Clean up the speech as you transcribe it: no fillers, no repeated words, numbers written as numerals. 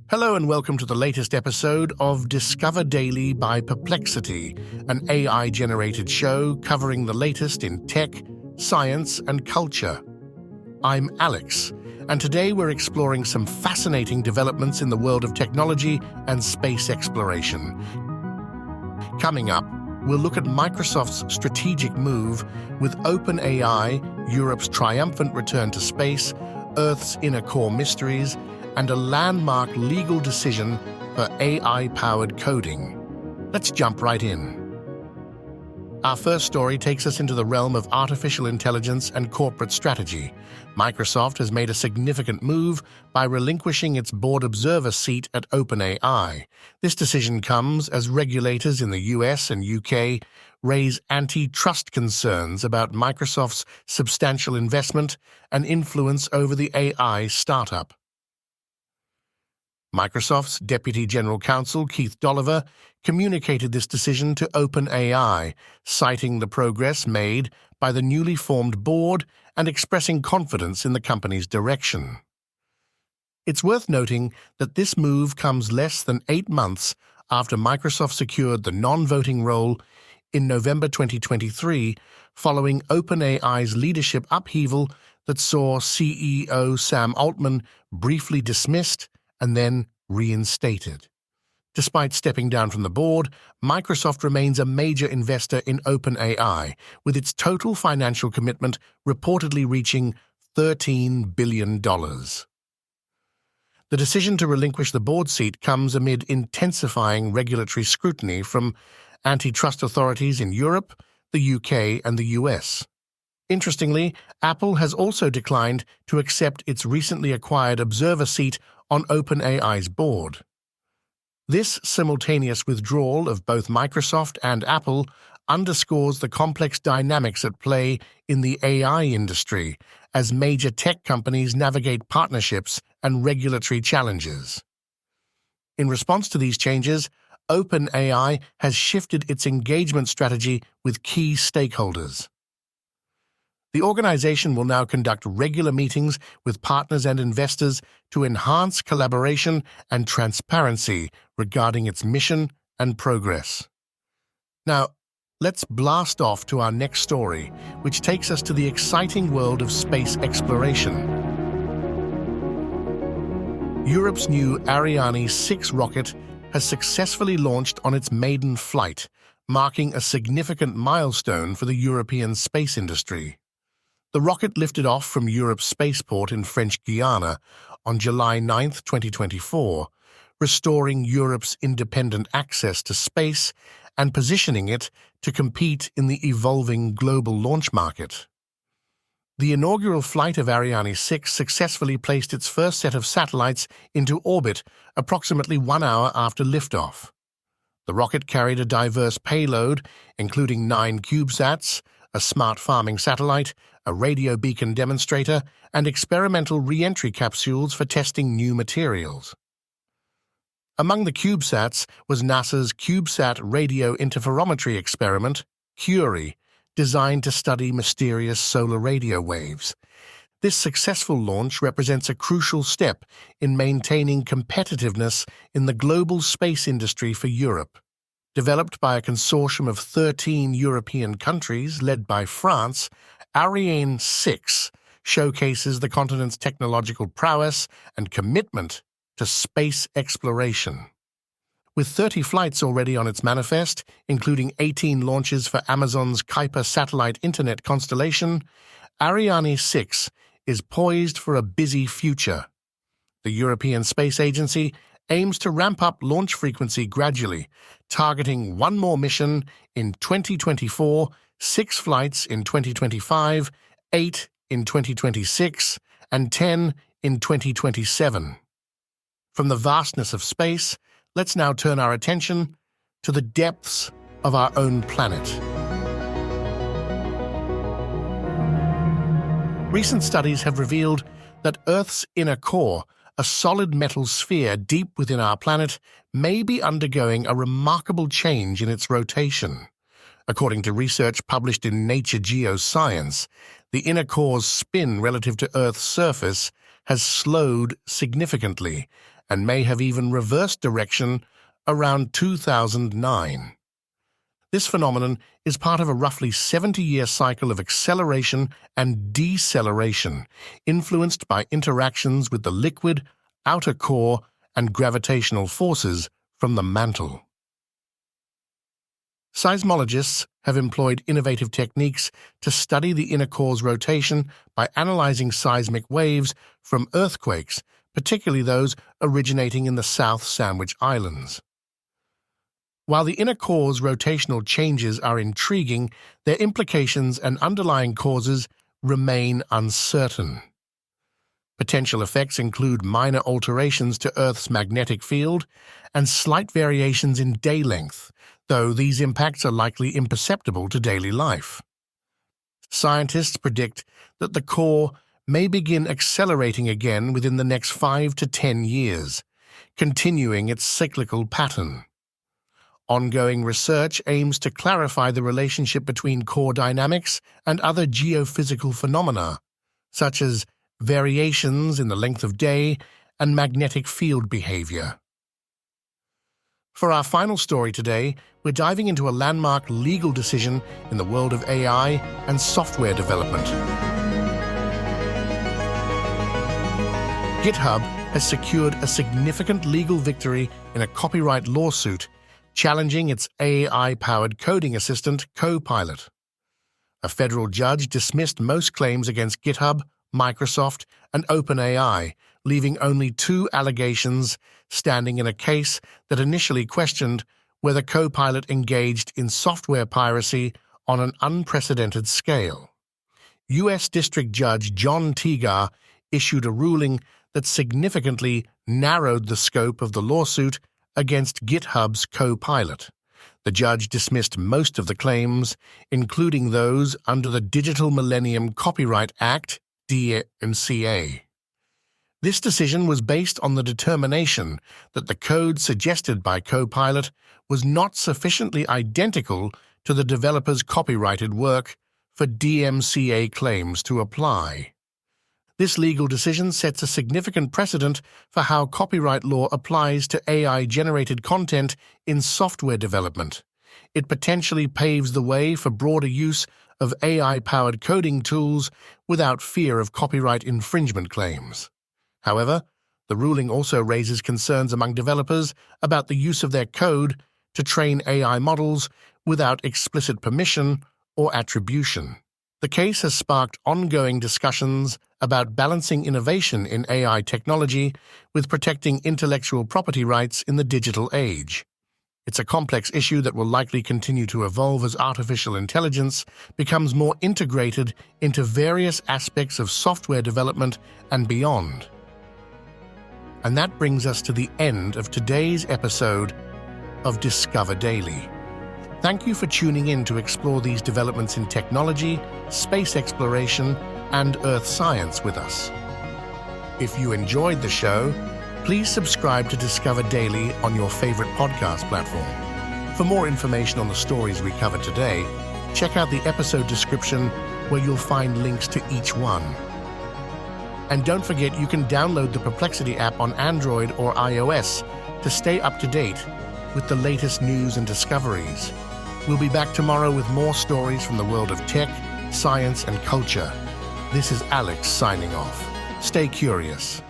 Hello and welcome to the latest episode of Discover Daily by Perplexity, an AI-generated show covering the latest in tech, science, and culture. I'm Alex, and today we're exploring some fascinating developments in the world of technology and space exploration. Coming up, we'll look at Microsoft's strategic move with OpenAI, Europe's triumphant return to space, Earth's inner core mysteries, and a landmark legal decision for AI-powered coding. Let's jump right in. Our first story takes us into the realm of artificial intelligence and corporate strategy. Microsoft has made a significant move by relinquishing its board observer seat at OpenAI. This decision comes as regulators in the US and UK raise antitrust concerns about Microsoft's substantial investment and influence over the AI startup. Microsoft's Deputy General Counsel, Keith Dolliver, communicated this decision to OpenAI, citing the progress made by the newly formed board and expressing confidence in the company's direction. It's worth noting that this move comes less than 8 months after Microsoft secured the non-voting role in November 2023, following OpenAI's leadership upheaval that saw CEO Sam Altman briefly dismissed and then reinstated. Despite stepping down from the board, Microsoft remains a major investor in OpenAI, with its total financial commitment reportedly reaching $13 billion. The decision to relinquish the board seat comes amid intensifying regulatory scrutiny from antitrust authorities in Europe, the UK, and the US. Interestingly, Apple has also declined to accept its recently acquired observer seat on OpenAI's board. This simultaneous withdrawal of both Microsoft and Apple underscores the complex dynamics at play in the AI industry as major tech companies navigate partnerships and regulatory challenges. In response to these changes, OpenAI has shifted its engagement strategy with key stakeholders. The organization will now conduct regular meetings with partners and investors to enhance collaboration and transparency regarding its mission and progress. Now, let's blast off to our next story, which takes us to the exciting world of space exploration. Europe's new Ariane 6 rocket has successfully launched on its maiden flight, marking a significant milestone for the European space industry. The rocket lifted off from Europe's spaceport in French Guiana on July 9, 2024, restoring Europe's independent access to space and positioning it to compete in the evolving global launch market. The inaugural flight of Ariane 6 successfully placed its first set of satellites into orbit approximately 1 hour after liftoff. The rocket carried a diverse payload, including 9 CubeSats, a smart farming satellite, a radio beacon demonstrator, and experimental re-entry capsules for testing new materials. Among the CubeSats was NASA's CubeSat radio interferometry experiment, Curie, designed to study mysterious solar radio waves. This successful launch represents a crucial step in maintaining competitiveness in the global space industry for Europe. Developed by a consortium of 13 European countries led by France, Ariane 6 showcases the continent's technological prowess and commitment to space exploration. With 30 flights already on its manifest, including 18 launches for Amazon's Kuiper satellite internet constellation, Ariane 6 is poised for a busy future. The European Space Agency aims to ramp up launch frequency gradually, targeting 1 more mission in 2024, 6 flights in 2025, 8 in 2026, and 10 in 2027. From the vastness of space, let's now turn our attention to the depths of our own planet. Recent studies have revealed that Earth's inner core, a solid metal sphere deep within our planet, may be undergoing a remarkable change in its rotation. According to research published in Nature Geoscience, the inner core's spin relative to Earth's surface has slowed significantly and may have even reversed direction around 2009. This phenomenon is part of a roughly 70-year cycle of acceleration and deceleration, influenced by interactions with the liquid, outer core, and gravitational forces from the mantle. Seismologists have employed innovative techniques to study the inner core's rotation by analyzing seismic waves from earthquakes, particularly those originating in the South Sandwich Islands. While the inner core's rotational changes are intriguing, their implications and underlying causes remain uncertain. Potential effects include minor alterations to Earth's magnetic field and slight variations in day length, though these impacts are likely imperceptible to daily life. Scientists predict that the core may begin accelerating again within the next 5 to 10 years, continuing its cyclical pattern. Ongoing research aims to clarify the relationship between core dynamics and other geophysical phenomena, such as variations in the length of day and magnetic field behavior. For our final story today, we're diving into a landmark legal decision in the world of AI and software development. GitHub has secured a significant legal victory in a copyright lawsuit challenging its AI-powered coding assistant, Copilot. A federal judge dismissed most claims against GitHub, Microsoft, and OpenAI, leaving only 2 allegations standing in a case that initially questioned whether Copilot engaged in software piracy on an unprecedented scale. U.S. District Judge John Teagar issued a ruling that significantly narrowed the scope of the lawsuit against GitHub's Copilot. The judge dismissed most of the claims, including those under the Digital Millennium Copyright Act, DMCA. This decision was based on the determination that the code suggested by Copilot was not sufficiently identical to the developer's copyrighted work for DMCA claims to apply. This legal decision sets a significant precedent for how copyright law applies to AI-generated content in software development. It potentially paves the way for broader use of AI-powered coding tools without fear of copyright infringement claims. However, the ruling also raises concerns among developers about the use of their code to train AI models without explicit permission or attribution. The case has sparked ongoing discussions about balancing innovation in AI technology with protecting intellectual property rights in the digital age. It's a complex issue that will likely continue to evolve as artificial intelligence becomes more integrated into various aspects of software development and beyond. And that brings us to the end of today's episode of Discover Daily. Thank you for tuning in to explore these developments in technology, space exploration, and Earth science with us. If you enjoyed the show, please subscribe to Discover Daily on your favorite podcast platform. For more information on the stories we covered today, check out the episode description where you'll find links to each one. And don't forget you can download the Perplexity app on Android or iOS to stay up to date with the latest news and discoveries. We'll be back tomorrow with more stories from the world of tech, science, and culture. This is Alex signing off. Stay curious.